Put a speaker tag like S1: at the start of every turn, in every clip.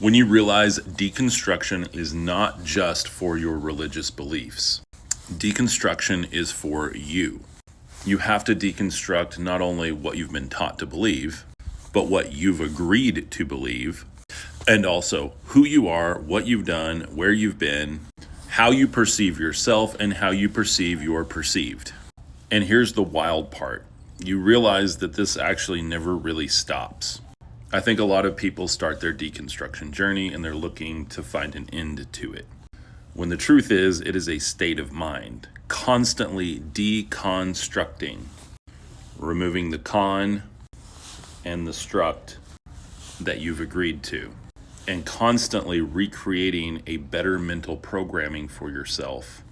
S1: When you realize deconstruction is not just for your religious beliefs. Deconstruction is for you. You have to deconstruct not only what you've been taught to believe, but what you've agreed to believe, and also who you are, what you've done, where you've been, how you perceive yourself, and how you perceive you're perceived. And here's the wild part. You realize that this actually never really stops. I think a lot of people start their deconstruction journey and they're looking to find an end to it. When the truth is, it is a state of mind, constantly deconstructing, removing the con and the struct that you've agreed to, and constantly recreating a better mental programming for yourself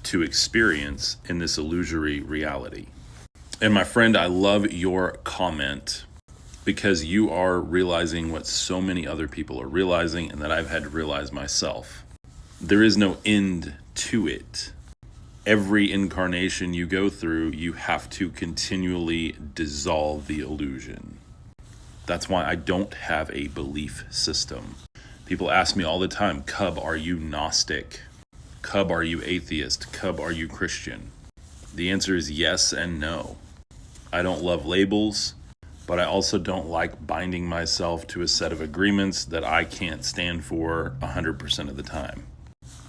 S1: to experience in this illusory reality. And my friend, I love your comment, because you are realizing what so many other people are realizing and that I've had to realize myself. There is no end to it. Every incarnation you go through, you have to continually dissolve the illusion. That's why I don't have a belief system. People ask me all the time, Cub, are you Gnostic? Cub, are you atheist? Cub, are you Christian? The answer is yes and no. I don't love labels, but I also don't like binding myself to a set of agreements that I can't stand for 100% of the time.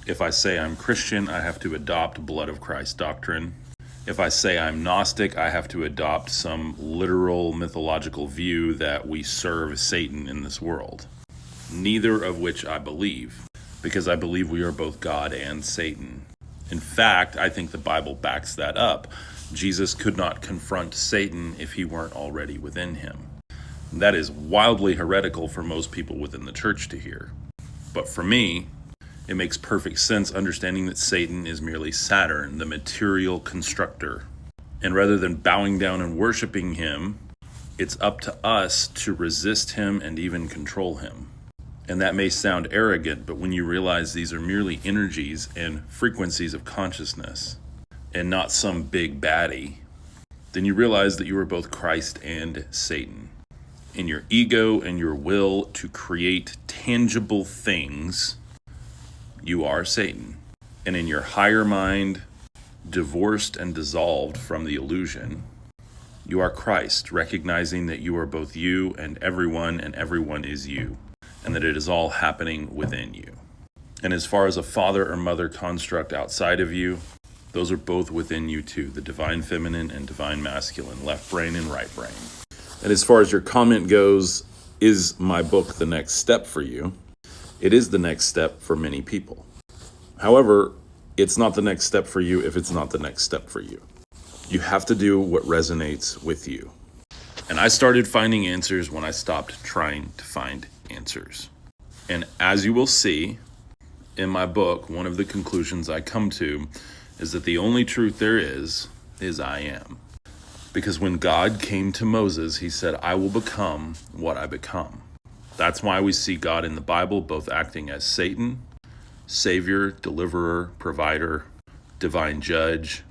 S1: If I say I'm Christian, I have to adopt blood of Christ doctrine. If I say I'm Gnostic, I have to adopt some literal mythological view that we serve Satan in this world. Neither of which I believe, because I believe we are both God and Satan. In fact, I think the Bible backs that up. Jesus could not confront Satan if he weren't already within him. That is wildly heretical for most people within the church to hear. But for me, it makes perfect sense understanding that Satan is merely Saturn, the material constructor. And rather than bowing down and worshiping him, it's up to us to resist him and even control him. And that may sound arrogant, but when you realize these are merely energies and frequencies of consciousness, and not some big baddie, then you realize that you are both Christ and Satan. In your ego and your will to create tangible things, you are Satan. And in your higher mind, divorced and dissolved from the illusion, you are Christ, recognizing that you are both you and everyone is you, and that it is all happening within you. And as far as a father or mother construct outside of you, those are both within you too, the divine feminine and divine masculine, left brain and right brain. And as far as your comment goes, is my book the next step for you? It is the next step for many people. However, it's not the next step for you if it's not the next step for you. You have to do what resonates with you. And I started finding answers when I stopped trying to find answers. And as you will see in my book, one of the conclusions I come to is that the only truth there is I am. Because when God came to Moses, he said, I will become what I become. That's why we see God in the Bible both acting as Satan, Savior, Deliverer, Provider, Divine Judge,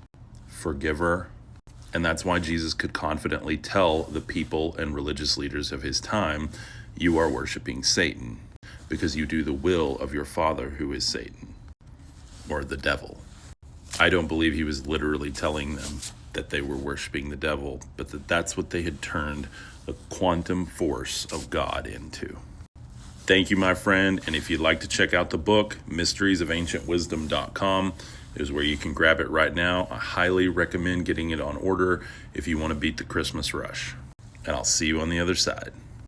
S1: Forgiver. And that's why Jesus could confidently tell the people and religious leaders of his time, you are worshiping Satan, because you do the will of your father who is Satan, or the devil. I don't believe he was literally telling them that they were worshiping the devil, but that's what they had turned the quantum force of God into. Thank you, my friend. And if you'd like to check out the book, mysteriesofancientwisdom.com is where you can grab it right now. I highly recommend getting it on order if you want to beat the Christmas rush. And I'll see you on the other side.